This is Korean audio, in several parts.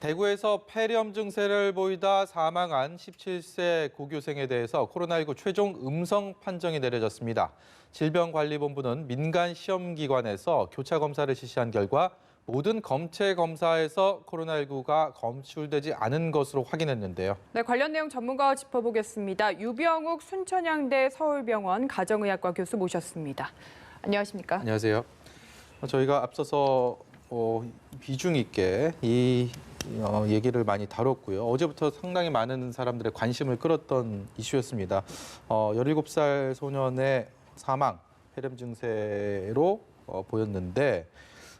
대구에서 폐렴 증세를 보이다 사망한 17세 고교생에 대해서 코로나19 최종 음성 판정이 내려졌습니다. 질병관리본부는 민간 시험기관에서 교차 검사를 실시한 결과 모든 검체 검사에서 코로나19가 검출되지 않은 것으로 확인했는데요. 네, 관련 내용 전문가와 짚어보겠습니다. 유병욱 순천향대 서울병원 가정의학과 교수 모셨습니다. 안녕하십니까? 안녕하세요. 저희가 앞서서 비중 있게 이 얘기를 많이 다뤘고요. 어제부터 상당히 많은 사람들의 관심을 끌었던 이슈였습니다. 17살 소년의 사망, 폐렴 증세로 보였는데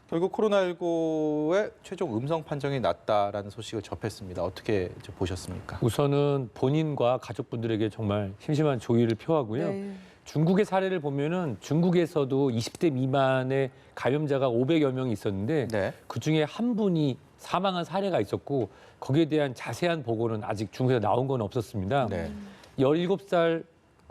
결국 코로나19의 최종 음성 판정이 났다라는 소식을 접했습니다. 어떻게 보셨습니까? 우선은 본인과 가족분들에게 정말 심심한 조의를 표하고요. 네. 중국의 사례를 보면은 중국에서도 20대 미만의 감염자가 500여 명이 있었는데 네. 그중에 한 분이 사망한 사례가 있었고 거기에 대한 자세한 보고는 아직 중국에서 나온 건 없었습니다. 네. 17살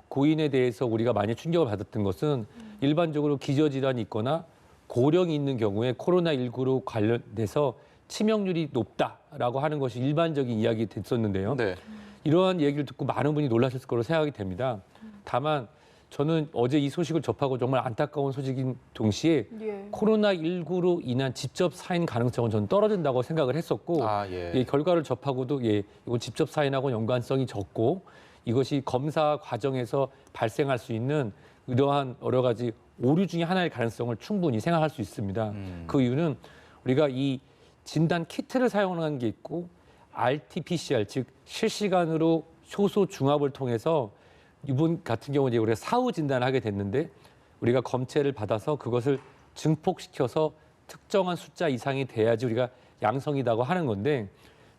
고인에 대해서 우리가 많이 충격을 받았던 것은 일반적으로 기저질환이 있거나 고령이 있는 경우에 코로나19로 관련돼서 치명률이 높다라고 하는 것이 일반적인 이야기 됐었는데요. 네. 이러한 얘기를 듣고 많은 분이 놀라셨을 거로 생각이 됩니다. 다만 저는 어제 이 소식을 접하고 정말 안타까운 소식인 동시에 예. 코로나19로 인한 직접 사인 가능성은 저는 떨어진다고 생각을 했었고 예. 결과를 접하고도 이건 직접 사인하고 연관성이 적고 이것이 검사 과정에서 발생할 수 있는 이러한 여러 가지 오류 중에 하나의 가능성을 충분히 생각할 수 있습니다. 그 이유는 우리가 이 진단 키트를 사용하는 게 있고 RT-PCR 즉 실시간으로 효소 중합을 통해서 이분 같은 경우는 우리가 사후 진단을 하게 됐는데 우리가 검체를 받아서 그것을 증폭시켜서 특정한 숫자 이상이 돼야지 우리가 양성이라고 하는 건데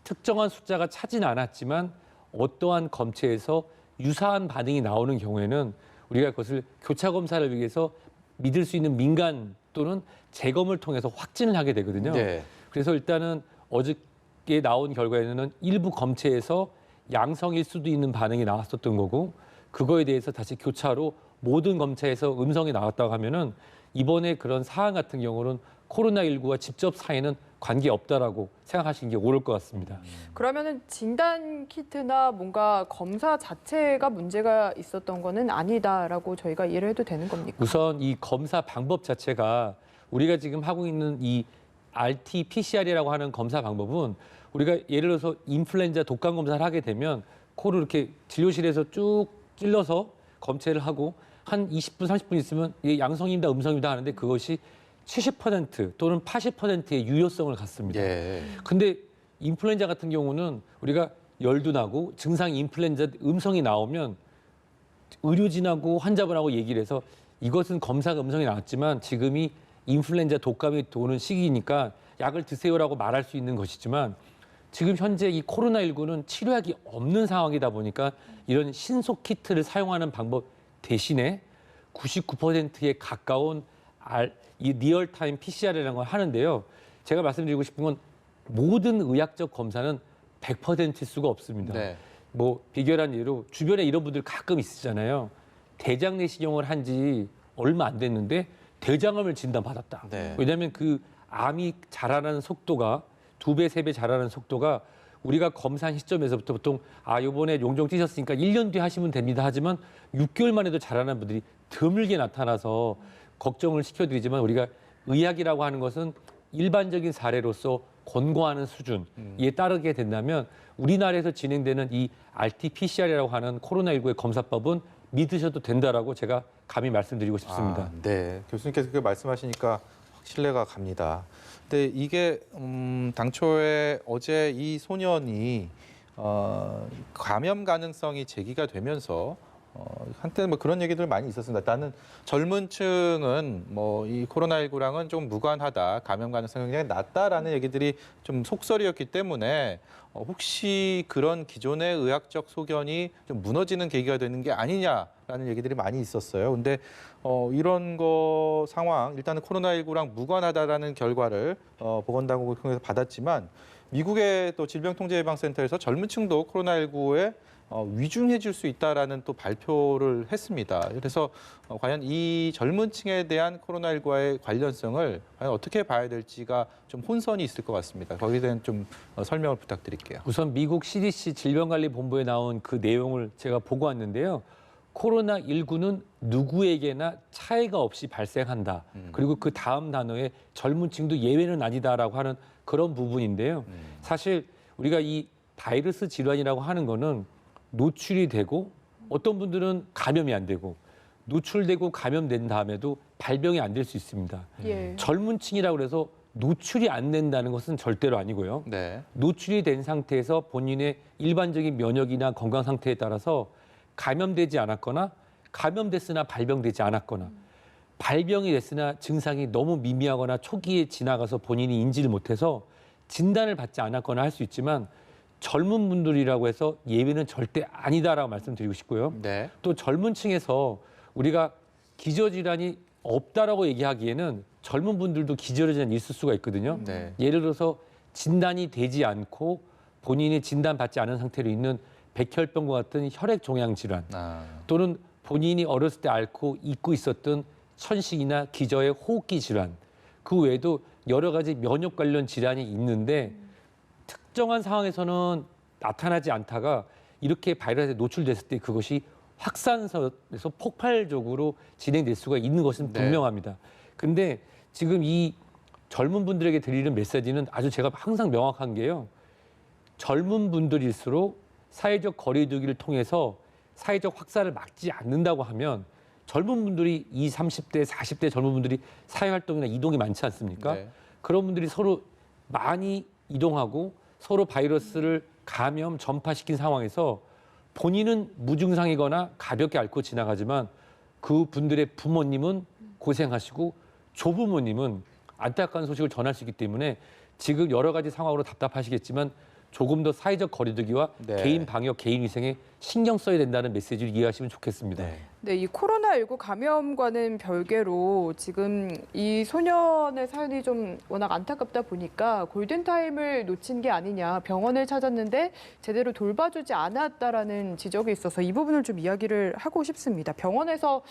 특정한 숫자가 차진 않았지만 어떠한 검체에서 유사한 반응이 나오는 경우에는 우리가 그것을 교차 검사를 위해서 믿을 수 있는 민간 또는 재검을 통해서 확진을 하게 되거든요. 네. 그래서 일단은 어저께 나온 결과에는 일부 검체에서 양성일 수도 있는 반응이 나왔었던 거고 그거에 대해서 다시 교차로 모든 검체에서 음성이 나왔다고 하면은 이번에 그런 사안 같은 경우는 코로나19와 직접 사이는 관계없다라고 생각하시는 게 옳을 것 같습니다. 그러면은 진단 키트나 뭔가 검사 자체가 문제가 있었던 거는 아니다라고 저희가 이해를 해도 되는 겁니까? 우선 이 검사 방법 자체가 우리가 지금 하고 있는 이 RT-PCR이라고 하는 검사 방법은 우리가 예를 들어서 인플루엔자 독감 검사를 하게 되면 코를 이렇게 진료실에서 쭉 찔러서 검체를 하고 한 20분, 30분 있으면 이게 양성입니다, 음성입니다 하는데 그것이 70% 또는 80%의 유효성을 갖습니다. 예. 근데 인플루엔자 같은 경우는 우리가 열도 나고 증상 인플루엔자 음성이 나오면 의료진하고 환자분하고 얘기를 해서 이것은 검사가 음성이 나왔지만 지금이 인플루엔자 독감이 도는 시기니까 약을 드세요라고 말할 수 있는 것이지만 지금 현재 이 코로나19는 치료약이 없는 상황이다 보니까 이런 신속 키트를 사용하는 방법 대신에 99%에 가까운 이 리얼타임 PCR이라는 걸 하는데요. 제가 말씀드리고 싶은 건 모든 의학적 검사는 100%일 수가 없습니다. 네. 뭐 비결한 예로 주변에 이런 분들 가끔 있으잖아요. 대장 내시경을 한 지 얼마 안 됐는데 대장암을 진단받았다. 네. 왜냐하면 그 암이 자라는 속도가 2배, 3배 자라는 속도가 우리가 검사한 시점에서부터 보통 요번에 용종 뛰셨으니까 1년 뒤에 하시면 됩니다. 하지만 6개월 만에도 자라는 분들이 드물게 나타나서 걱정을 시켜드리지만 우리가 의학이라고 하는 것은 일반적인 사례로서 권고하는 수준에 따르게 된다면 우리나라에서 진행되는 이 RT-PCR이라고 하는 코로나19의 검사법은 믿으셔도 된다라고 제가 감히 말씀드리고 싶습니다. 네. 교수님께서 그렇게 말씀하시니까 확 신뢰가 갑니다. 근데 이게 당초에 어제 이 소년이 감염 가능성이 제기가 되면서 한때는 뭐 그런 얘기들 많이 있었습니다. 나는 젊은 층은 뭐 이 코로나19랑은 좀 무관하다, 감염 가능성이 굉장히 낮다라는 얘기들이 좀 속설이었기 때문에 혹시 그런 기존의 의학적 소견이 좀 무너지는 계기가 되는 게 아니냐라는 얘기들이 많이 있었어요. 근데 이런 거 상황 일단은 코로나19랑 무관하다라는 결과를 보건당국을 통해서 받았지만 미국의 또 질병통제예방센터에서 젊은 층도 코로나19에 위중해질 수 있다라는 또 발표를 했습니다. 그래서 과연 이 젊은 층에 대한 코로나19와의 관련성을 과연 어떻게 봐야 될지가 좀 혼선이 있을 것 같습니다. 거기에 대한 좀 설명을 부탁드릴게요. 우선 미국 CDC 질병관리본부에 나온 그 내용을 제가 보고 왔는데요. 코로나19는 누구에게나 차이가 없이 발생한다. 그리고 그 다음 단어에 젊은 층도 예외는 아니다라고 하는 그런 부분인데요. 사실 우리가 이 바이러스 질환이라고 하는 거는 노출이 되고 어떤 분들은 감염이 안 되고 노출되고 감염된 다음에도 발병이 안 될 수 있습니다. 예. 젊은 층이라고 해서 노출이 안 된다는 것은 절대로 아니고요. 네. 노출이 된 상태에서 본인의 일반적인 면역이나 건강 상태에 따라서 감염되지 않았거나 감염됐으나 발병되지 않았거나 발병이 됐으나 증상이 너무 미미하거나 초기에 지나가서 본인이 인지를 못해서 진단을 받지 않았거나 할 수 있지만 젊은 분들이라고 해서 예외는 절대 아니다라고 말씀드리고 싶고요. 네. 또 젊은 층에서 우리가 기저질환이 없다라고 얘기하기에는 젊은 분들도 기저질환이 있을 수가 있거든요. 네. 예를 들어서 진단이 되지 않고 본인이 진단받지 않은 상태로 있는 백혈병과 같은 혈액종양 질환 또는 본인이 어렸을 때 앓고 잊고 있었던 천식이나 기저의 호흡기 질환 그 외에도 여러 가지 면역 관련 질환이 있는데 특정한 상황에서는 나타나지 않다가 이렇게 바이러스에 노출됐을 때 그것이 확산성에서 폭발적으로 진행될 수가 있는 것은 네. 분명합니다. 근데 지금 이 젊은 분들에게 드리는 메시지는 아주 제가 항상 명확한 게요. 젊은 분들일수록 사회적 거리두기를 통해서 사회적 확산을 막지 않는다고 하면 젊은 분들이 20, 30대, 40대 젊은 분들이 사회활동이나 이동이 많지 않습니까? 네. 그런 분들이 서로 많이 이동하고 서로 바이러스를 감염, 전파시킨 상황에서 본인은 무증상이거나 가볍게 앓고 지나가지만 그 분들의 부모님은 고생하시고 조부모님은 안타까운 소식을 전할 수 있기 때문에 지금 여러 가지 상황으로 답답하시겠지만 조금 더 사회적 거리두기와 네. 개인 방역, 개인 위생에 신경 써야 된다는 메시지를 이해하시면 좋겠습니다. 네. 네, 이 코로나19 감염과는 별개로 지금 이 소년의 사연이 좀 워낙 안타깝다 보니까 골든타임을 놓친 게 아니냐, 병원을 찾았는데 제대로 돌봐주지 않았다라는 지적이 있어서 이 부분을 좀 이야기를 하고 싶습니다. 병원에서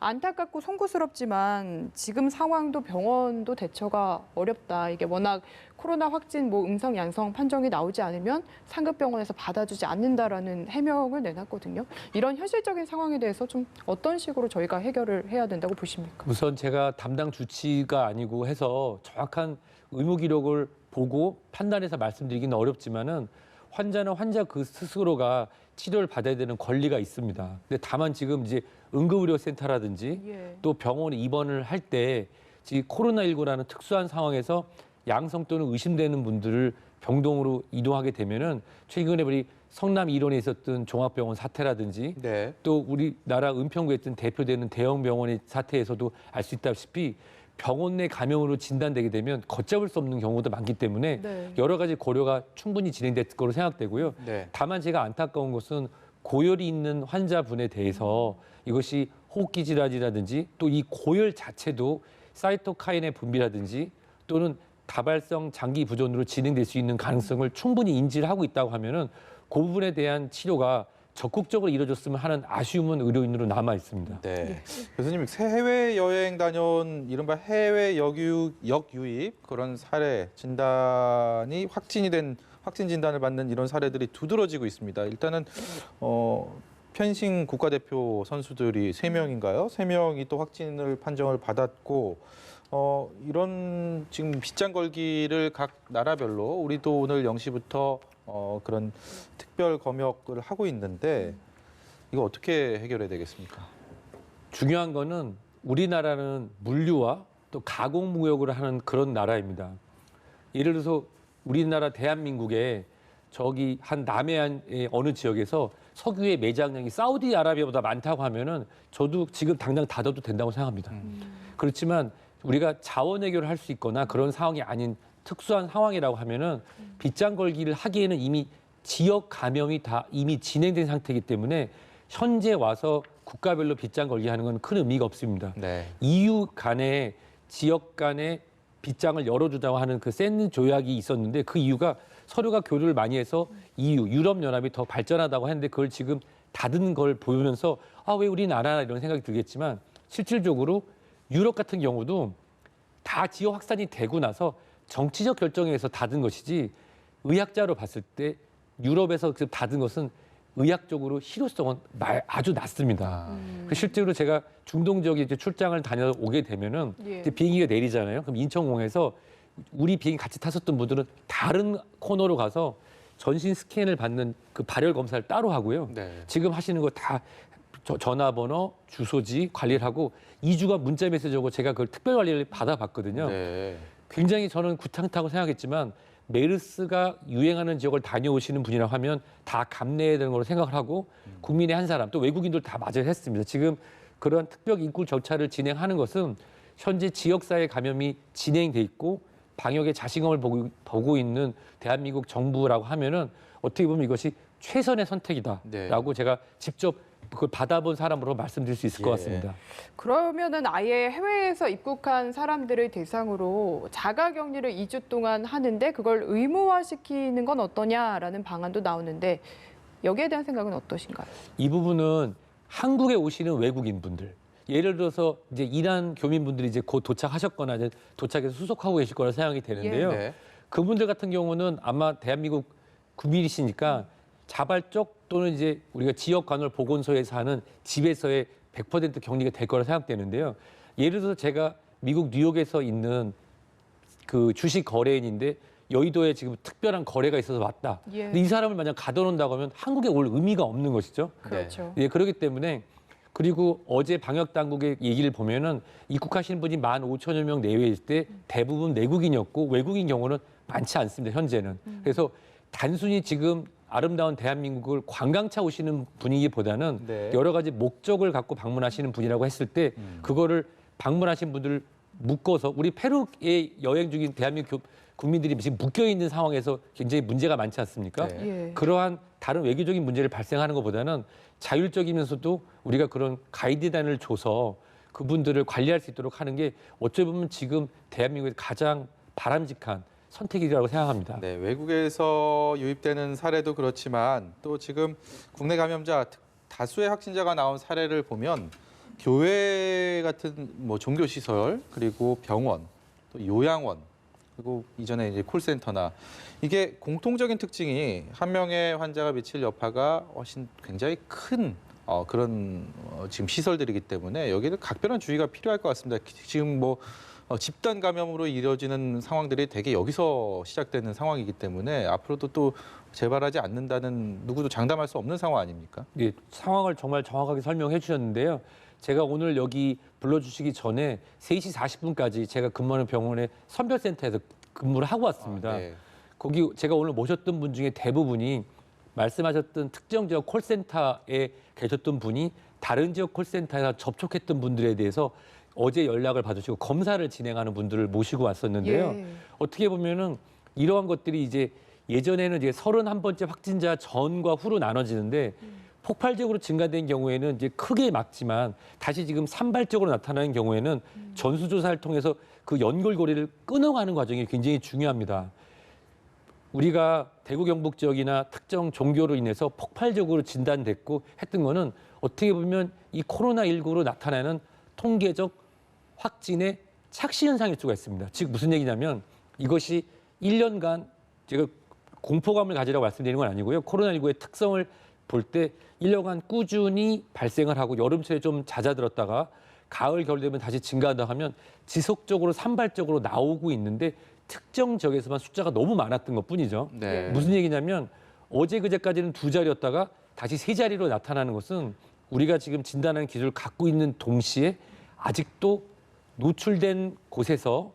안타깝고 송구스럽지만 지금 상황도 병원도 대처가 어렵다. 이게 워낙 코로나 확진 음성 양성 판정이 나오지 않으면 상급 병원에서 받아주지 않는다라는 해명을 내놨거든요. 이런 현실적인 상황에 대해서 좀 어떤 식으로 저희가 해결을 해야 된다고 보십니까? 우선 제가 담당 주치가 아니고 해서 정확한 의무 기록을 보고 판단해서 말씀드리기는 어렵지만은 환자는 환자 그 스스로가 치료를 받아야 되는 권리가 있습니다. 근데 다만 지금 이제 응급의료센터라든지 예. 또 병원에 입원을 할 때 지금 코로나19라는 특수한 상황에서 양성 또는 의심되는 분들을 병동으로 이동하게 되면은 최근에 우리 성남 일원에 있었던 종합병원 사태라든지 네. 또 우리나라 은평구에 있던 대표되는 대형 병원의 사태에서도 알 수 있다시피 병원 내 감염으로 진단되게 되면 걷잡을 수 없는 경우도 많기 때문에 네. 여러 가지 고려가 충분히 진행됐을 거로 생각되고요. 네. 다만 제가 안타까운 것은 고열이 있는 환자분에 대해서 이것이 호흡기 질환이라든지 또 이 고열 자체도 사이토카인의 분비라든지 또는 다발성 장기 부전으로 진행될 수 있는 가능성을 충분히 인지를 하고 있다고 하면은 그 부분에 대한 치료가 적극적으로 이루어졌으면 하는 아쉬움은 의료인으로 남아 있습니다. 네. 교수님, 해외 여행 다녀온 이른바 해외 역유입 그런 사례 진단이 확진 진단을 받는 이런 사례들이 두드러지고 있습니다. 일단은 펜싱 국가대표 선수들이 3명인가요? 3명이 또 확진을 판정을 받았고 이런 지금 빗장 걸기를 각 나라별로 우리도 오늘 0시부터 그런 특별 검역을 하고 있는데 이거 어떻게 해결해야 되겠습니까? 중요한 거는 우리나라는 물류와 또 가공무역을 하는 그런 나라입니다. 예를 들어서 우리나라 대한민국에 저기 한 남해안의 어느 지역에서 석유의 매장량이 사우디아라비아보다 많다고 하면은 저도 지금 당장 닫아도 된다고 생각합니다. 그렇지만 우리가 자원 해결을 할 수 있거나 그런 상황이 아닌 특수한 상황이라고 하면은 빗장 걸기를 하기에는 이미 지역 감염이 다 이미 진행된 상태이기 때문에 현재 와서 국가별로 빗장 걸기 하는 건 큰 의미가 없습니다. 네. EU 간에 지역 간에 빗장을 열어주자고 하는 그 센 조약이 있었는데 그 이유가 서로가 교류를 많이 해서 EU, 유럽연합이 더 발전하다고 했는데 그걸 지금 닫은 걸 보면서 왜 우리나라 이런 생각이 들겠지만 실질적으로 유럽 같은 경우도 다 지역 확산이 되고 나서 정치적 결정에 의해서 닫은 것이지 의학자로 봤을 때 유럽에서 닫은 것은 의학적으로 실효성은 아주 낮습니다. 실제로 제가 중동 지역에 이제 출장을 다녀오게 되면은 예. 이제 비행기가 내리잖아요. 그럼 인천공에서 우리 비행기 같이 탔었던 분들은 다른 코너로 가서 전신 스캔을 받는 그 발열 검사를 따로 하고요. 네. 지금 하시는 거 다 전화번호, 주소지 관리를 하고 2주가 문자 메시지 오고 제가 그걸 특별 관리를 받아봤거든요. 네. 굉장히 저는 구탕타고 생각했지만 메르스가 유행하는 지역을 다녀오시는 분이라고 하면 다 감내해야 되는 걸로 생각을 하고 국민의 한 사람 또 외국인들 다 맞아야 했습니다. 지금 그런 특별 입국 절차를 진행하는 것은 현재 지역사회 감염이 진행돼 있고 방역에 자신감을 보고 있는 대한민국 정부라고 하면은 어떻게 보면 이것이 최선의 선택이다라고 네. 제가 직접 그걸 받아본 사람으로 말씀드릴 수 있을 것 예. 같습니다. 그러면은 아예 해외에서 입국한 사람들을 대상으로 자가격리를 2주 동안 하는데 그걸 의무화시키는 건 어떠냐라는 방안도 나오는데 여기에 대한 생각은 어떠신가요? 이 부분은 한국에 오시는 외국인 분들, 예를 들어서 이제 이란 교민분들이 이제 곧 도착하셨거나 이제 도착해서 수속하고 계실 거라 생각이 되는데요. 네. 그분들 같은 경우는 아마 대한민국 국민이시니까 자발적 또는 이제 우리가 지역 간헐 보건소에서 하는 집에서의 100% 격리가 될 거라 생각되는데요. 예를 들어서 제가 미국 뉴욕에서 있는 그 주식 거래인인데 여의도에 지금 특별한 거래가 있어서 왔다. 예. 근데 이 사람을 만약 가둬놓는다고 하면 한국에 올 의미가 없는 것이죠. 그렇죠. 예, 그렇기 때문에 그리고 어제 방역 당국의 얘기를 보면은 입국하시는 분이 15,000여 명 내외일 때 대부분 내국인이었고 외국인 경우는 많지 않습니다. 현재는. 그래서 단순히 지금 아름다운 대한민국을 관광차 오시는 분위기보다는 네. 여러 가지 목적을 갖고 방문하시는 분이라고 했을 때 그거를 방문하신 분들을 묶어서 우리 페루에 여행 중인 대한민국 국민들이 지금 묶여 있는 상황에서 굉장히 문제가 많지 않습니까? 네. 예. 그러한 다른 외교적인 문제를 발생하는 것보다는 자율적이면서도 우리가 그런 가이드라인을 줘서 그분들을 관리할 수 있도록 하는 게 어찌 보면 지금 대한민국의 가장 바람직한 선택이라고 생각합니다. 네, 외국에서 유입되는 사례도 그렇지만 또 지금 국내 감염자 다수의 확진자가 나온 사례를 보면 교회 같은 뭐 종교 시설 그리고 병원 또 요양원 그리고 이전에 이제 콜센터나 이게 공통적인 특징이 한 명의 환자가 미칠 여파가 훨씬 굉장히 큰 그런 지금 시설들이기 때문에 여기는 각별한 주의가 필요할 것 같습니다. 지금 뭐 집단 감염으로 이루어지는 상황들이 되게 여기서 시작되는 상황이기 때문에 앞으로도 또 재발하지 않는다는 누구도 장담할 수 없는 상황 아닙니까? 예, 상황을 정말 정확하게 설명해 주셨는데요. 제가 오늘 여기 불러주시기 전에 3시 40분까지 제가 근무하는 병원의 선별센터에서 근무를 하고 왔습니다. 네. 거기 제가 오늘 모셨던 분 중에 대부분이 말씀하셨던 특정 지역 콜센터에 계셨던 분이 다른 지역 콜센터에서 접촉했던 분들에 대해서 어제 연락을 받으시고 검사를 진행하는 분들을 모시고 왔었는데요. 예. 어떻게 보면은 이러한 것들이 이제 예전에는 이제 31번째 확진자 전과 후로 나눠지는데 폭발적으로 증가된 경우에는 이제 크게 막지만 다시 지금 산발적으로 나타나는 경우에는 전수조사를 통해서 그 연결고리를 끊어가는 과정이 굉장히 중요합니다. 우리가 대구 경북 지역이나 특정 종교로 인해서 폭발적으로 진단됐고 했던 거는 어떻게 보면 이 코로나19로 나타나는 통계적 확진의 착시 현상일 수가 있습니다. 즉 무슨 얘기냐면 이것이 1년간 제가 공포감을 가지라고 말씀드리는 건 아니고요. 코로나19의 특성을 볼 때 1년간 꾸준히 발생을 하고 여름철에 좀 잦아들었다가 가을, 겨울 되면 다시 증가한다 하면 지속적으로 산발적으로 나오고 있는데 특정 지역에서만 숫자가 너무 많았던 것뿐이죠. 네. 무슨 얘기냐면 어제 그제까지는 2자리였다가 다시 3자리로 나타나는 것은 우리가 지금 진단하는 기술을 갖고 있는 동시에 아직도 노출된 곳에서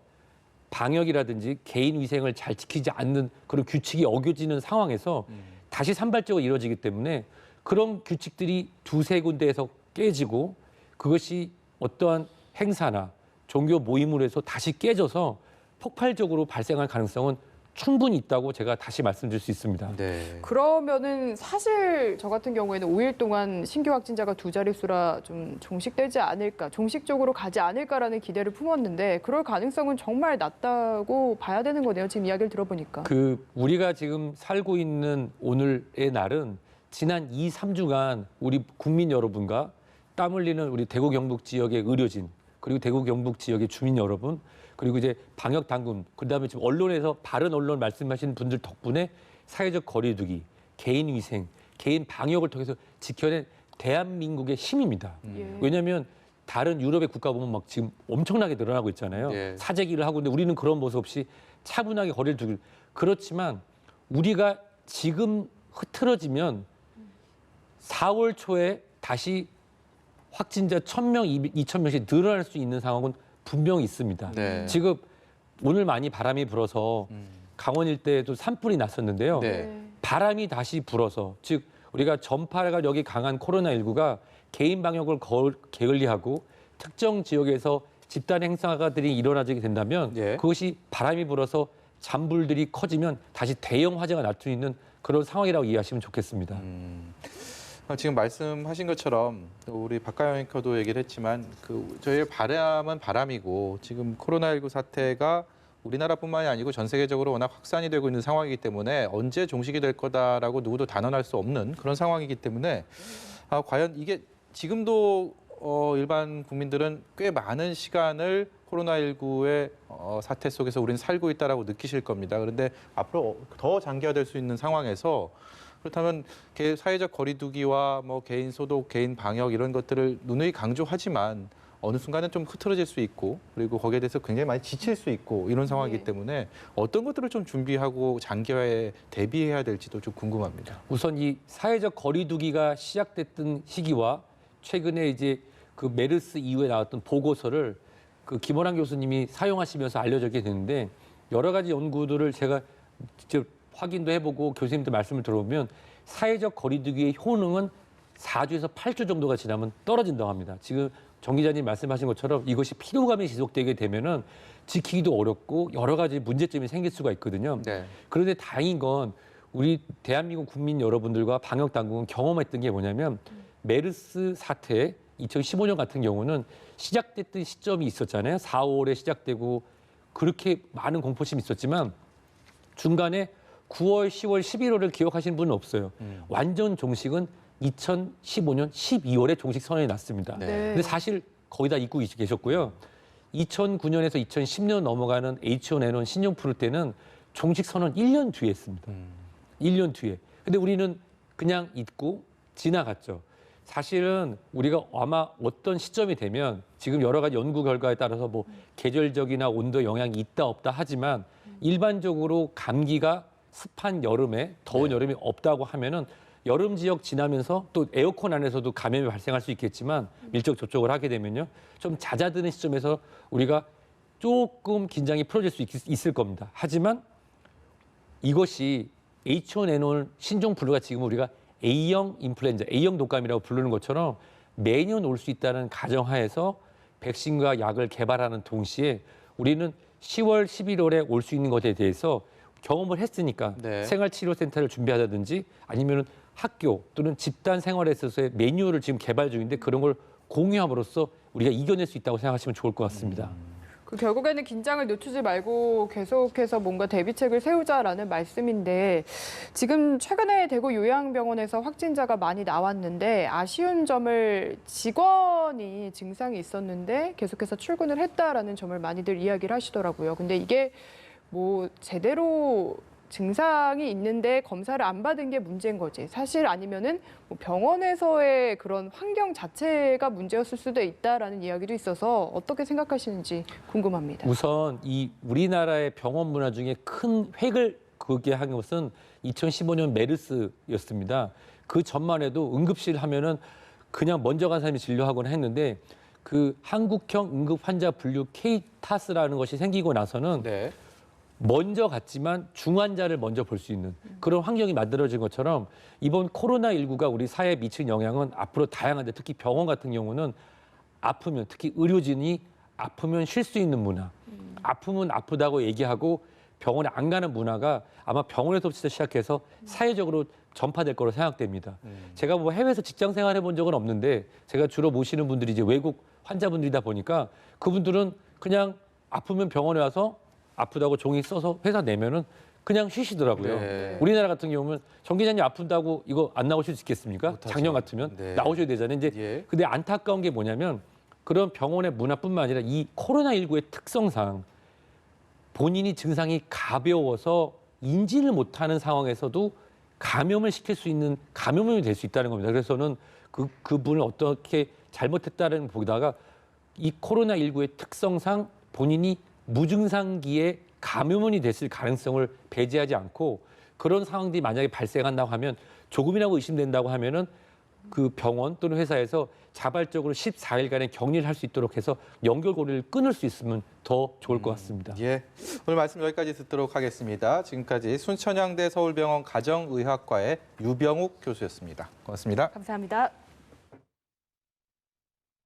방역이라든지 개인 위생을 잘 지키지 않는 그런 규칙이 어겨지는 상황에서 다시 산발적으로 이루어지기 때문에 그런 규칙들이 두세 군데에서 깨지고 그것이 어떠한 행사나 종교 모임으로 해서 다시 깨져서 폭발적으로 발생할 가능성은 충분히 있다고 제가 다시 말씀드릴 수 있습니다. 네. 그러면은 사실 저 같은 경우에는 5일 동안 신규 확진자가 두 자릿수라 좀 종식되지 않을까, 종식적으로 가지 않을까라는 기대를 품었는데 그럴 가능성은 정말 낮다고 봐야 되는 거네요. 지금 이야기를 들어보니까. 우리가 지금 살고 있는 오늘의 날은 지난 2, 3주간 우리 국민 여러분과 땀 흘리는 우리 대구 경북 지역의 의료진, 그리고 대구 경북 지역의 주민 여러분, 그리고 이제 방역 당국, 그다음에 지금 언론에서 바른 언론 말씀하신 분들 덕분에 사회적 거리두기, 개인 위생, 개인 방역을 통해서 지켜낸 대한민국의 힘입니다. 예. 왜냐하면 다른 유럽의 국가 보면 막 지금 엄청나게 늘어나고 있잖아요. 예. 사재기를 하고 있는데 우리는 그런 모습 없이 차분하게 거리를 두기. 그렇지만 우리가 지금 흐트러지면 4월 초에 다시 확진자 1,000명, 2,000명씩 늘어날 수 있는 상황은 분명히 있습니다. 네. 지금 오늘 많이 바람이 불어서 강원 일대에도 산불이 났었는데요. 네. 바람이 다시 불어서, 즉 우리가 전파력이 강한 코로나19가 개인 방역을 게을리하고 특정 지역에서 집단 행사들이 일어나게 된다면 예. 그것이 바람이 불어서 잔불들이 커지면 다시 대형 화재가 날 수 있는 그런 상황이라고 이해하시면 좋겠습니다. 지금 말씀하신 것처럼 우리 박가영 앵커도 얘기를 했지만 저희의 바람은 바람이고 지금 코로나19 사태가 우리나라뿐만이 아니고 전 세계적으로 워낙 확산이 되고 있는 상황이기 때문에 언제 종식이 될 거다라고 누구도 단언할 수 없는 그런 상황이기 때문에 과연 이게 지금도 일반 국민들은 꽤 많은 시간을 코로나19의 사태 속에서 우리는 살고 있다라고 느끼실 겁니다. 그런데 앞으로 더 장기화될 수 있는 상황에서 그렇다면 사회적 거리두기와 뭐 개인 소독, 개인 방역 이런 것들을 누누이 강조하지만 어느 순간은 좀 흐트러질 수 있고 그리고 거기에 대해서 굉장히 많이 지칠 수 있고 이런 상황이기 때문에 어떤 것들을 좀 준비하고 장기화에 대비해야 될지도 좀 궁금합니다. 우선 이 사회적 거리두기가 시작됐던 시기와 최근에 이제 그 메르스 이후에 나왔던 보고서를 김원환 교수님이 사용하시면서 알려졌게 되는데 여러 가지 연구들을 제가 직접 확인도 해보고 교수님들 말씀을 들어보면 사회적 거리두기의 효능은 4주에서 8주 정도가 지나면 떨어진다고 합니다. 지금 정 기자님 말씀하신 것처럼 이것이 피로감이 지속되게 되면은 지키기도 어렵고 여러 가지 문제점이 생길 수가 있거든요. 네. 그런데 다행인 건 우리 대한민국 국민 여러분들과 방역 당국은 경험했던 게 뭐냐면 메르스 사태 2015년 같은 경우는 시작됐던 시점이 있었잖아요. 4, 5월에 시작되고 그렇게 많은 공포심이 있었지만 중간에 9월, 10월, 11월을 기억하시는 분은 없어요. 완전 종식은 2015년 12월에 종식 선언이 났습니다. 네. 근데 사실 거의 다 잊고 계셨고요. 2009년에서 2010년 넘어가는 H1N1 신종플루 때는 종식 선언 1년 뒤에 했습니다. 1년 뒤에. 근데 우리는 그냥 잊고 지나갔죠. 사실은 우리가 아마 어떤 시점이 되면 지금 여러 가지 연구 결과에 따라서 뭐 계절적이나 온도 영향이 있다 없다 하지만 일반적으로 감기가 습한 여름에 더운 여름이 없다고 하면은 여름 지역 지나면서 또 에어컨 안에서도 감염이 발생할 수 있겠지만 밀접 접촉을 하게 되면요 좀 잦아드는 시점에서 우리가 조금 긴장이 풀어질 수 있을 겁니다. 하지만 이것이 H1N1 신종플루가 지금 우리가 A형 인플루엔자, A형 독감이라고 부르는 것처럼 매년 올 수 있다는 가정하에서 백신과 약을 개발하는 동시에 우리는 10월, 11월에 올 수 있는 것에 대해서 경험을 했으니까 네. 생활치료센터를 준비하다든지 아니면 학교 또는 집단 생활에 있어서의 매뉴얼을 지금 개발 중인데 그런 걸 공유함으로써 우리가 이겨낼 수 있다고 생각하시면 좋을 것 같습니다. 결국에는 긴장을 늦추지 말고 계속해서 뭔가 대비책을 세우자라는 말씀인데 지금 최근에 대구 요양병원에서 확진자가 많이 나왔는데 아쉬운 점을 직원이 증상이 있었는데 계속해서 출근을 했다라는 점을 많이들 이야기를 하시더라고요. 근데 이게 뭐 제대로 증상이 있는데 검사를 안 받은 게 문제인 거지. 사실 아니면은 뭐 병원에서의 그런 환경 자체가 문제였을 수도 있다라는 이야기도 있어서 어떻게 생각하시는지 궁금합니다. 우선 이 우리나라의 병원 문화 중에 큰 획을 그게 한 것은 2015년 메르스였습니다. 그 전만 해도 응급실 하면은 그냥 먼저 간 사람이 진료하곤 했는데 그 한국형 응급 환자 분류 K타스라는 것이 생기고 나서는 네. 먼저 갔지만 중환자를 먼저 볼 수 있는 그런 환경이 만들어진 것처럼 이번 코로나19가 우리 사회에 미친 영향은 앞으로 다양한데 특히 병원 같은 경우는 아프면 특히 의료진이 아프면 쉴 수 있는 문화, 아프면 아프다고 얘기하고 병원에 안 가는 문화가 아마 병원에서부터 시작해서 사회적으로 전파될 거로 생각됩니다. 제가 뭐 해외에서 직장 생활해 본 적은 없는데 제가 주로 모시는 분들이 이제 외국 환자분들이다 보니까 그분들은 그냥 아프면 병원에 와서 아프다고 종이 써서 회사 내면은 그냥 쉬시더라고요. 네. 우리나라 같은 경우는 정 기자님 아픈다고 이거 안 나오실 수 있겠습니까? 못하죠. 작년 같으면 네. 나오셔야 되잖아요. 이제 예. 근데 안타까운 게 뭐냐면 그런 병원의 문화뿐만 아니라 이 코로나19의 특성상 본인이 증상이 가벼워서 인지를 못하는 상황에서도 감염을 시킬 수 있는 감염이 될 수 있다는 겁니다. 그래서는 그분을 어떻게 잘못했다는 보다가 이 코로나19의 특성상 본인이 무증상기에 감염원이 됐을 가능성을 배제하지 않고 그런 상황들이 만약에 발생한다고 하면 조금이라도 의심된다고 하면은 그 병원 또는 회사에서 자발적으로 14일간의 격리를 할 수 있도록 해서 연결고리를 끊을 수 있으면 더 좋을 것 같습니다. 예, 오늘 말씀 여기까지 듣도록 하겠습니다. 지금까지 순천향대 서울병원 가정의학과의 유병욱 교수였습니다. 고맙습니다. 감사합니다.